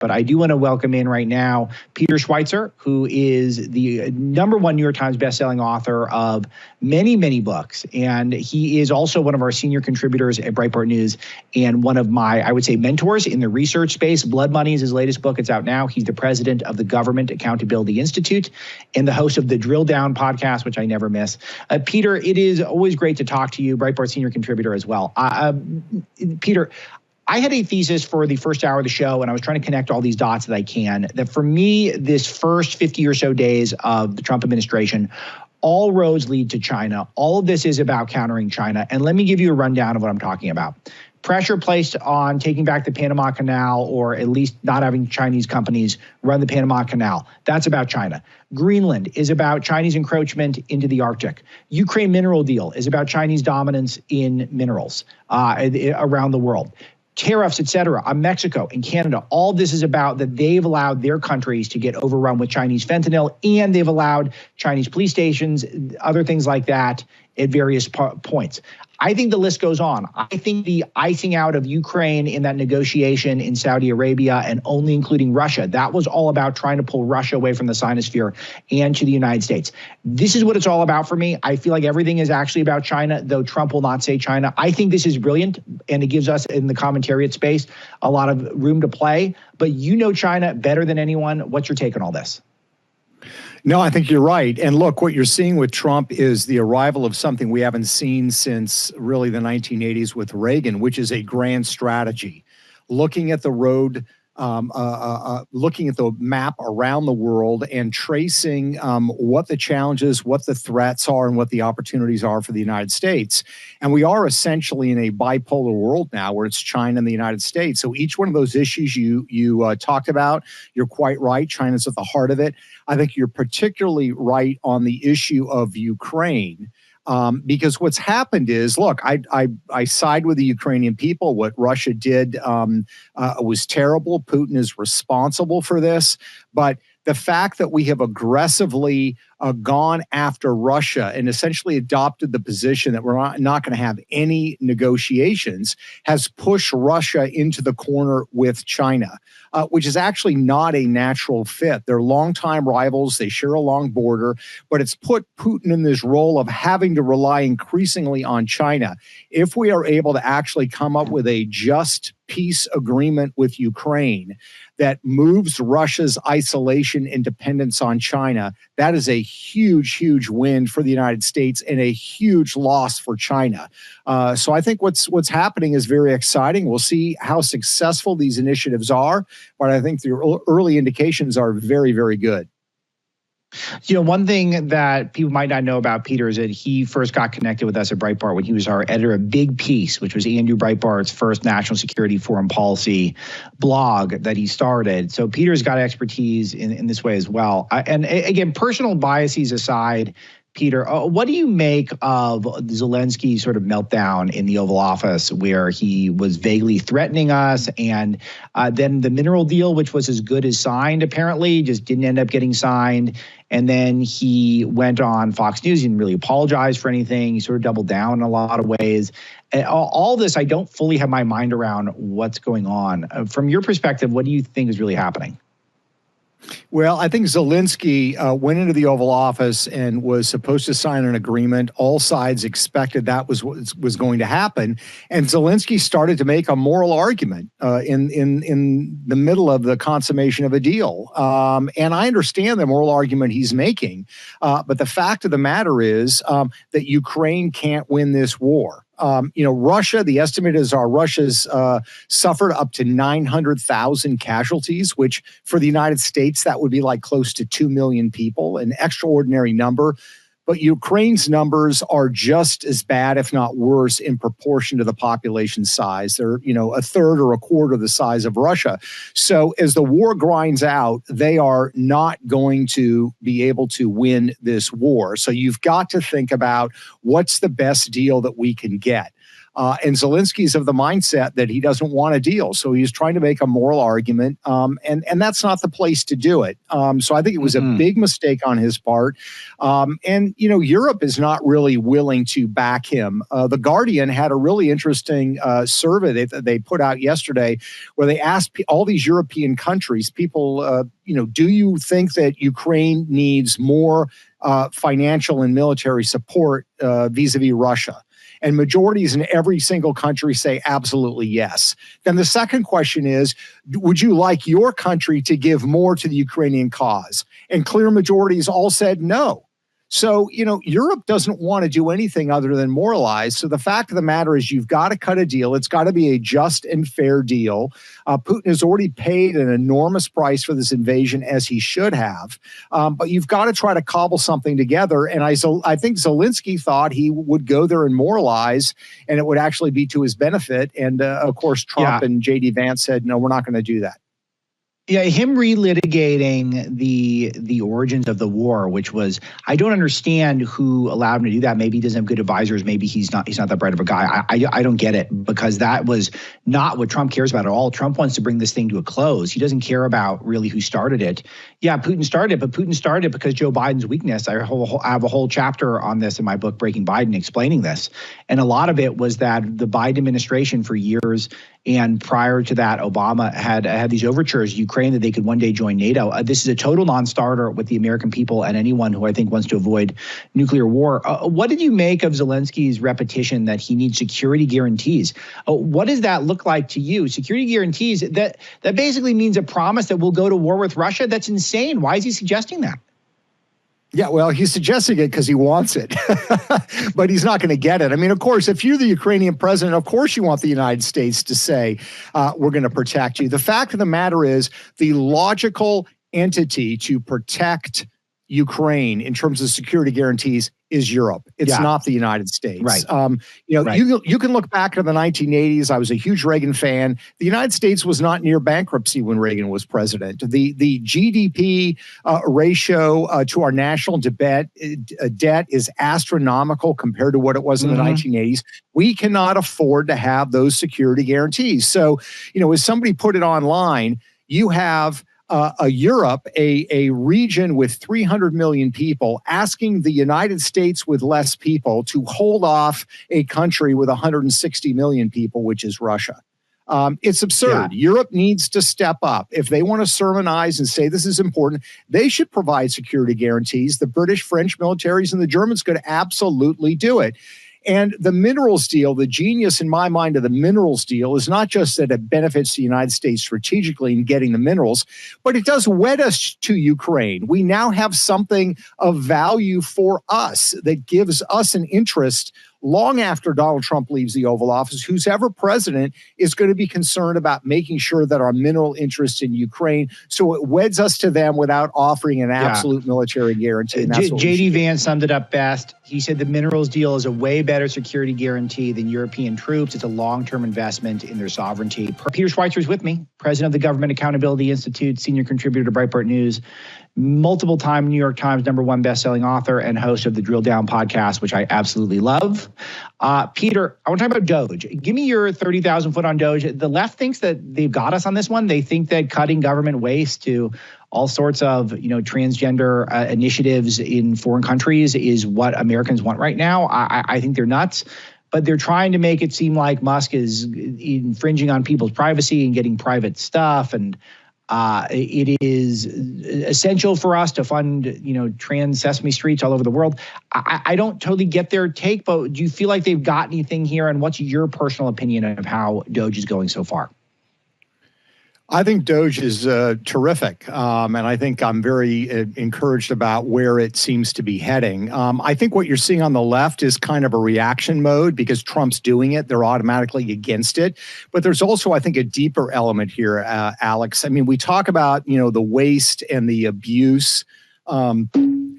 But I do want to welcome in right now Peter Schweizer, who is the #1 New York Times bestselling author of many, many books. And he is also one of our senior contributors at Breitbart News and one of my, I would say, mentors in the research space. BloodMoney is his latest book. It's out now. He's the president of the Government Accountability Institute and the host of the Drilldown podcast, which I never miss. Peter, it is always great to talk to you, Breitbart senior contributor as well. Peter, I had a thesis for the first hour of the show, and I was trying to connect all these dots that I can, that for me, this first 50 or so days of the Trump administration, all roads lead to China. All of this is about countering China. And let me give you a rundown of what I'm talking about. Pressure placed on taking back the Panama Canal, or at least not having Chinese companies run the Panama Canal. That's about China. Greenland is about Chinese encroachment into the Arctic. Ukraine mineral deal is about Chinese dominance in minerals around the world. Tariffs, et cetera, on Mexico and Canada. All this is about that they've allowed their countries to get overrun with Chinese fentanyl, and they've allowed Chinese police stations, other things like that at various points. I think the list goes on. I think the icing out of Ukraine in that negotiation in Saudi Arabia and only including Russia, that was all about trying to pull Russia away from the Sinosphere and to the United States. This is what it's all about for me. I feel like everything is actually about China, though Trump will not say China. I think this is brilliant, and it gives us in the commentariat space a lot of room to play. But you know China better than anyone. What's your take on all this? No, I think you're right. And look, what you're seeing with Trump is the arrival of something we haven't seen since really the 1980s with Reagan, which is a grand strategy. Looking at the road, looking at the map around the world and tracing what the challenges, what the threats are, and what the opportunities are for the United States. And we are essentially in a bipolar world now where it's China and the United States. So each one of those issues you talked about, you're quite right. China's at the heart of it. I think you're particularly right on the issue of Ukraine. Because what's happened is, look, I side with the Ukrainian people. What Russia did was terrible. Putin is responsible for this. But the fact that we have aggressively gone after Russia and essentially adopted the position that we're not going to have any negotiations has pushed Russia into the corner with China, which is actually not a natural fit. They're longtime rivals. They share a long border, but it's put Putin in this role of having to rely increasingly on China. If we are able to actually come up with a just peace agreement with Ukraine that moves Russia's isolation and dependence on China, that is a huge, huge win for the United States and a huge loss for China. So I think what's happening is very exciting. We'll see how successful these initiatives are, but I think the early indications are very, very good. You know, one thing that people might not know about Peter is that he first got connected with us at Breitbart when he was our editor of Big Piece, which was Andrew Breitbart's first national security foreign policy blog that he started. So Peter's got expertise in this way as well. And again, personal biases aside, Peter, what do you make of Zelensky's sort of meltdown in the Oval Office where he was vaguely threatening us, and then the mineral deal, which was as good as signed, apparently just didn't end up getting signed. And then he went on Fox News and really apologized for anything. He sort of doubled down in a lot of ways. All this, I don't fully have my mind around what's going on. From your perspective, what do you think is really happening? Well, I think Zelensky went into the Oval Office and was supposed to sign an agreement. All sides expected that was what was going to happen. And Zelensky started to make a moral argument in the middle of the consummation of a deal. And I understand the moral argument he's making. But the fact of the matter is that Ukraine can't win this war. Russia, the estimate is Russia's suffered up to 900,000 casualties, which for the United States, that would be like close to 2 million people, an extraordinary number. But Ukraine's numbers are just as bad, if not worse, in proportion to the population size. They're, a third or a quarter the size of Russia. So as the war grinds out, they are not going to be able to win this war. So you've got to think about what's the best deal that we can get. And Zelensky's of the mindset that he doesn't want a deal. So he's trying to make a moral argument. And that's not the place to do it. So I think it was a big mistake on his part. And, you know, Europe is not really willing to back him. The Guardian had a really interesting survey that they put out yesterday where they asked all these European countries, people, you know, do you think that Ukraine needs more financial and military support vis-a-vis Russia? And majorities in every single country say absolutely yes. Then the second question is, would you like your country to give more to the Ukrainian cause? And clear majorities all said no. So, you know, Europe doesn't want to do anything other than moralize. So the fact of the matter is you've got to cut a deal. It's got to be a just and fair deal. Putin has already paid an enormous price for this invasion, as he should have. But you've got to try to cobble something together. And I think Zelensky thought he would go there and moralize, and it would actually be to his benefit. And, of course, Trump and J.D. Vance said, no, we're not going to do that. Yeah, him relitigating the origins of the war, which was, I don't understand who allowed him to do that. Maybe he doesn't have good advisors. Maybe he's not that bright of a guy. I don't get it, because that was not what Trump cares about at all. Trump wants to bring this thing to a close. He doesn't care about really who started it. Yeah, Putin started it, but Putin started it because Joe Biden's weakness. I have a whole chapter on this in my book, Breaking Biden, explaining this. And a lot of it was that the Biden administration for years, and prior to that, Obama had these overtures, Ukraine, that they could one day join NATO. This is a total non-starter with the American people and anyone who I think wants to avoid nuclear war. What did you make of Zelensky's repetition that he needs security guarantees? What does that look like to you? Security guarantees, that basically means a promise that we'll go to war with Russia? That's insane. Why is he suggesting that? Yeah, well, he's suggesting it because he wants it, but he's not going to get it. I mean, of course, if you're the Ukrainian president, of course you want the United States to say, we're going to protect you. The fact of the matter is, the logical entity to protect Ukraine in terms of security guarantees is Europe. It's not the United States. Right. You know, you can look back to the 1980s. I was a huge Reagan fan. The United States was not near bankruptcy when Reagan was president. The GDP ratio to our national debt is astronomical compared to what it was in the 1980s. We cannot afford to have those security guarantees. So, you know, as somebody put it online, you have Europe, a region with 300 million people, asking the United States with less people to hold off a country with 160 million people, which is Russia. It's absurd. Yeah. Europe needs to step up. If they want to sermonize and say this is important, they should provide security guarantees. The British, French militaries and the Germans could absolutely do it. And the minerals deal, the genius in my mind of the minerals deal is not just that it benefits the United States strategically in getting the minerals, but it does wed us to Ukraine. We now have something of value for us that gives us an interest long after Donald Trump leaves the Oval Office. Who's ever president is going to be concerned about making sure that our mineral interests in Ukraine, so it weds us to them without offering an absolute military guarantee. J.D. Vance summed it up best. He said the minerals deal is a way better security guarantee than European troops. It's a long-term investment in their sovereignty. Peter Schweizer is with me, president of the Government Accountability Institute, senior contributor to Breitbart News, multiple-time New York Times #1 best-selling author, and host of the Drilldown podcast, which I absolutely love. Peter, I want to talk about DOGE. Give me your 30,000 foot on DOGE. The left thinks that they've got us on this one. They think that cutting government waste to all sorts of, transgender initiatives in foreign countries is what Americans want right now. I think they're nuts. But they're trying to make it seem like Musk is infringing on people's privacy and getting private stuff. And it is essential for us to fund, trans Sesame Streets all over the world. I don't totally get their take, but do you feel like they've got anything here? And what's your personal opinion of how DOGE is going so far? I think DOGE is terrific, and I think I'm very encouraged about where it seems to be heading. I think what you're seeing on the left is kind of a reaction mode because Trump's doing it. They're automatically against it. But there's also, I think, a deeper element here, Alex. I mean, we talk about, the waste and the abuse,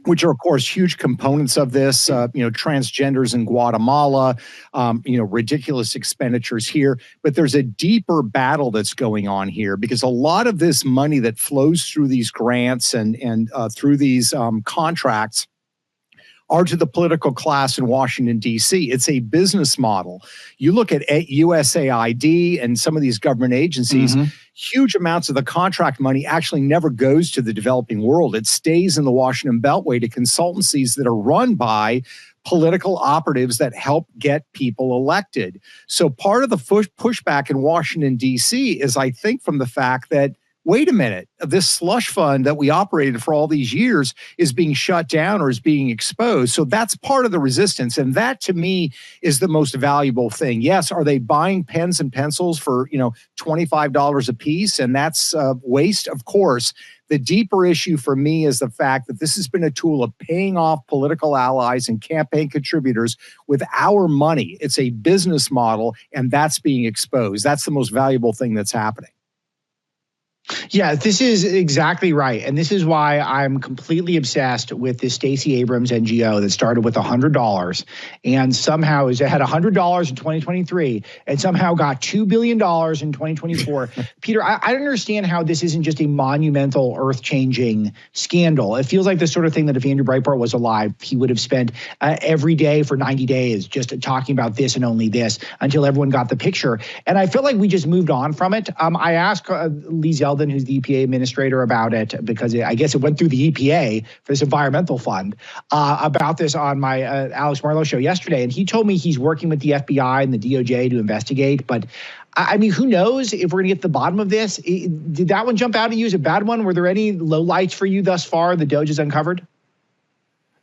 which are, of course, huge components of this, transgenders in Guatemala, ridiculous expenditures here. But there's a deeper battle that's going on here because a lot of this money that flows through these grants and through these contracts are to the political class in Washington, D.C. It's a business model. You look at USAID and some of these government agencies, huge amounts of the contract money actually never goes to the developing world. It stays in the Washington Beltway to consultancies that are run by political operatives that help get people elected. So part of the pushback in Washington, D.C. is, I think, from the fact that, wait a minute, this slush fund that we operated for all these years is being shut down or is being exposed. So that's part of the resistance. And that, to me, is the most valuable thing. Yes, are they buying pens and pencils for, $25 a piece? And that's waste? Of course. The deeper issue for me is the fact that this has been a tool of paying off political allies and campaign contributors with our money. It's a business model, and that's being exposed. That's the most valuable thing that's happening. Yeah, this is exactly right. And this is why I'm completely obsessed with this Stacey Abrams NGO that started with $100 and somehow had $100 in 2023 and somehow got $2 billion in 2024. Peter, I don't understand how this isn't just a monumental, earth-changing scandal. It feels like the sort of thing that if Andrew Breitbart was alive, he would have spent every day for 90 days just talking about this and only this until everyone got the picture. And I feel like we just moved on from it. I asked 𝑙𝒍𝒊𝒏𝒂, who's the EPA administrator, about it because I guess it went through the EPA for this environmental fund about this on my Alex Marlow show yesterday. And he told me he's working with the FBI and the DOJ to investigate. But I mean, who knows if we're going to get to the bottom of this? Did that one jump out at you as a bad one? Were there any lowlights for you thus far the DOGE has uncovered?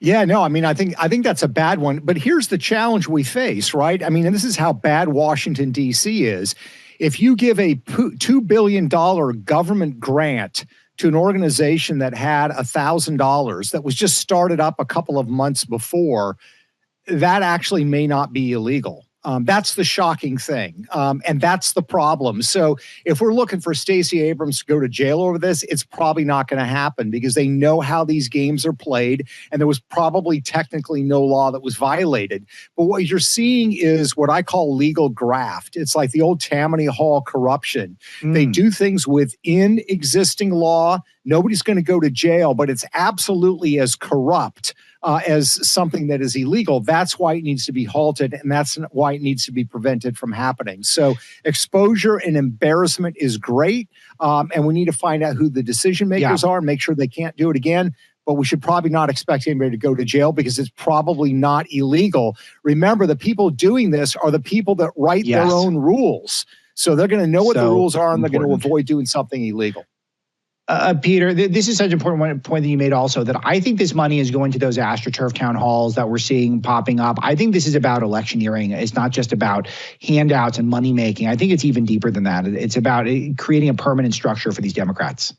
Yeah, no, I mean, I think that's a bad one. But here's the challenge we face, right? I mean, and this is how bad Washington, D.C. is. If you give a $2 billion government grant to an organization that had $1,000 that was just started up a couple of months before, that actually may not be illegal. That's the shocking thing. And that's the problem. So if we're looking for Stacey Abrams to go to jail over this, it's probably not going to happen because they know how these games are played. And there was probably technically no law that was violated. But what you're seeing is what I call legal graft. It's like the old Tammany Hall corruption. They do things within existing law. Nobody's going to go to jail, but it's absolutely as corrupt as something that is illegal. That's why it needs to be halted, and that's why it needs to be prevented from happening. So exposure and embarrassment is great, and we need to find out who the decision makers are and make sure they can't do it again. But we should probably not expect anybody to go to jail because it's probably not illegal. Remember, the people doing this are the people that write their own rules. So they're going to know what the rules are, and they're going to avoid doing something illegal. Peter, this is such an important point that you made also, that I think this money is going to those AstroTurf town halls that we're seeing popping up. I think this is about electioneering. It's not just about handouts and money making. I think it's even deeper than that. It's about creating a permanent structure for these Democrats.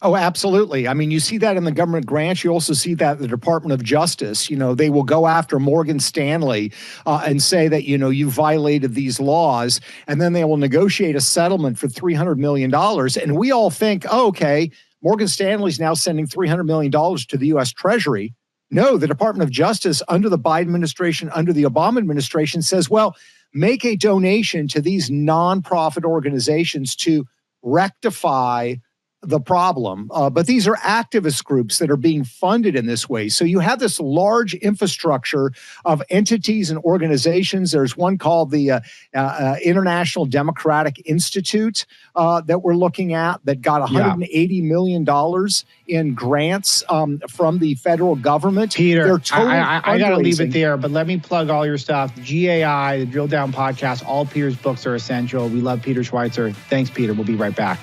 Oh, absolutely. I mean, you see that in the government grants. You also see that in the Department of Justice. They will go after Morgan Stanley and say that, you violated these laws. And then they will negotiate a settlement for $300 million. And we all think, oh, okay, Morgan Stanley's now sending $300 million to the U.S. Treasury. No, the Department of Justice under the Biden administration, under the Obama administration says, well, make a donation to these nonprofit organizations to rectify the problem. But these are activist groups that are being funded in this way. So you have this large infrastructure of entities and organizations. There's one called the International Democratic Institute that we're looking at that got $180 million in grants from the federal government. Peter, I got to leave it there, but let me plug all your stuff. The GAI, the Drill Down podcast, all Peter's books are essential. We love Peter Schweizer. Thanks, Peter. We'll be right back.